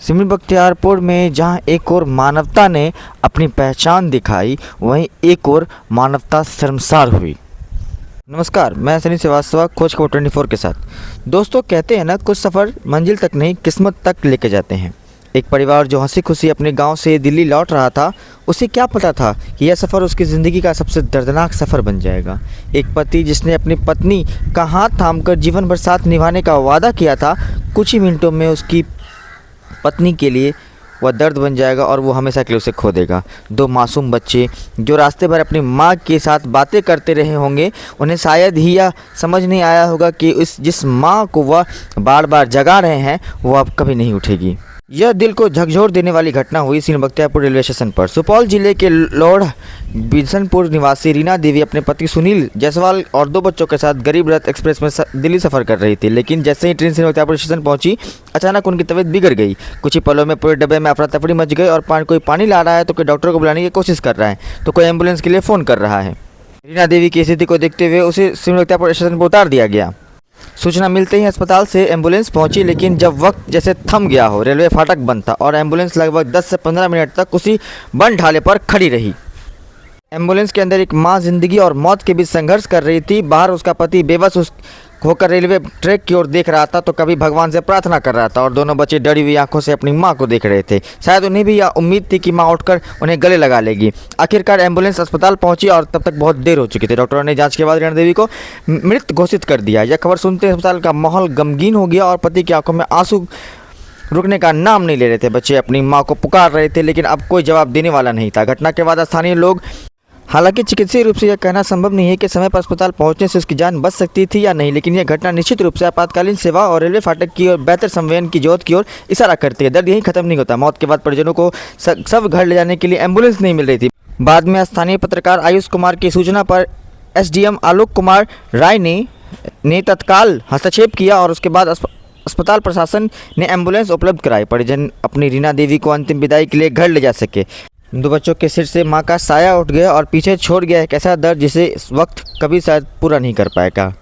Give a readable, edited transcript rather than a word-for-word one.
सिमरी बख्तियारपुर में जहां एक और मानवता ने अपनी पहचान दिखाई, वहीं एक और मानवता शर्मसार हुई। नमस्कार, मैं सनी श्रीवास्तव, खोज खबर 24 के साथ। दोस्तों, कहते हैं ना, कुछ सफ़र मंजिल तक नहीं किस्मत तक लेके जाते हैं। एक परिवार जो हंसी खुशी अपने गांव से दिल्ली लौट रहा था, उसे क्या पता था कि यह सफ़र उसकी ज़िंदगी का सबसे दर्दनाक सफ़र बन जाएगा। एक पति जिसने अपनी पत्नी का हाथ थामकर जीवन भर साथ निभाने का वादा किया था, कुछ ही मिनटों में उसकी पत्नी के लिए वह दर्द बन जाएगा और वो हमेशा के लिए उसे खो देगा। दो मासूम बच्चे जो रास्ते भर अपनी माँ के साथ बातें करते रहे होंगे, उन्हें शायद ही यह समझ नहीं आया होगा कि जिस माँ को वह बार बार जगा रहे हैं, वो अब कभी नहीं उठेगी। यह दिल को झकझोर देने वाली घटना हुई सिमरी बख्तियारपुर रेलवे स्टेशन पर। सुपौल जिले के लोढ़ बिशनपुर निवासी रीना देवी अपने पति सुनील जायसवाल और दो बच्चों के साथ गरीब रथ एक्सप्रेस में दिल्ली सफ़र कर रही थी। लेकिन जैसे ही ट्रेन सिमरी बख्तियारपुर स्टेशन पहुंची, अचानक उनकी तबीयत बिगड़ गई। कुछ ही पलों में पूरे डब्बे में अफरा तफरी मच गई और कोई पानी ला रहा है तो कोई डॉक्टर को बुलाने की कोशिश कर रहा है तो कोई एम्बुलेंस के लिए फ़ोन कर रहा है। रीना देवी की स्थिति को देखते हुए उसे सिमरी बख्तियारपुर स्टेशन पर उतार दिया गया। सूचना मिलते ही अस्पताल से एम्बुलेंस पहुंची, लेकिन जब वक्त जैसे थम गया हो, रेलवे फाटक बंद था और एम्बुलेंस लगभग 10 से 15 मिनट तक उसी बंद ढाले पर खड़ी रही। एम्बुलेंस के अंदर एक मां जिंदगी और मौत के बीच संघर्ष कर रही थी। बाहर उसका पति बेबस होकर रेलवे ट्रैक की ओर देख रहा था तो कभी भगवान से प्रार्थना कर रहा था और दोनों बच्चे डरी हुई आंखों से अपनी मां को देख रहे थे। शायद उन्हें भी यह उम्मीद थी कि मां उठकर उन्हें गले लगा लेगी। आखिरकार एम्बुलेंस अस्पताल पहुंची और तब तक बहुत देर हो चुकी थी। डॉक्टरों ने जांच के बाद रीना देवी को मृत घोषित कर दिया। यह खबर सुनते ही अस्पताल का माहौल गमगीन हो गया और पति की आंखों में आंसू रुकने का नाम नहीं ले रहे थे। बच्चे अपनी मां को पुकार रहे थे, लेकिन अब कोई जवाब देने वाला नहीं था। घटना के बाद स्थानीय लोग, हालांकि चिकित्सीय रूप से यह कहना संभव नहीं है कि समय पर अस्पताल पहुंचने से उसकी जान बच सकती थी या नहीं, लेकिन यह घटना निश्चित रूप से आपातकालीन सेवा और रेलवे फाटक की और बेहतर संवेदन की जरूरत की ओर इशारा करती है। दर्द यहीं खत्म नहीं होता। मौत के बाद परिजनों को सब घर ले जाने के लिए एम्बुलेंस नहीं मिल रही थी। बाद में स्थानीय पत्रकार आयुष कुमार की सूचना पर SDM आलोक कुमार राय ने तत्काल हस्तक्षेप किया और उसके बाद अस्पताल प्रशासन ने एम्बुलेंस उपलब्ध कराई। परिजन अपनी रीना देवी को अंतिम विदाई के लिए घर ले जा सके। दो बच्चों के सिर से मां का साया उठ गया और पीछे छोड़ गया एक ऐसा दर्द जिसे इस वक्त कभी शायद पूरा नहीं कर पाएगा।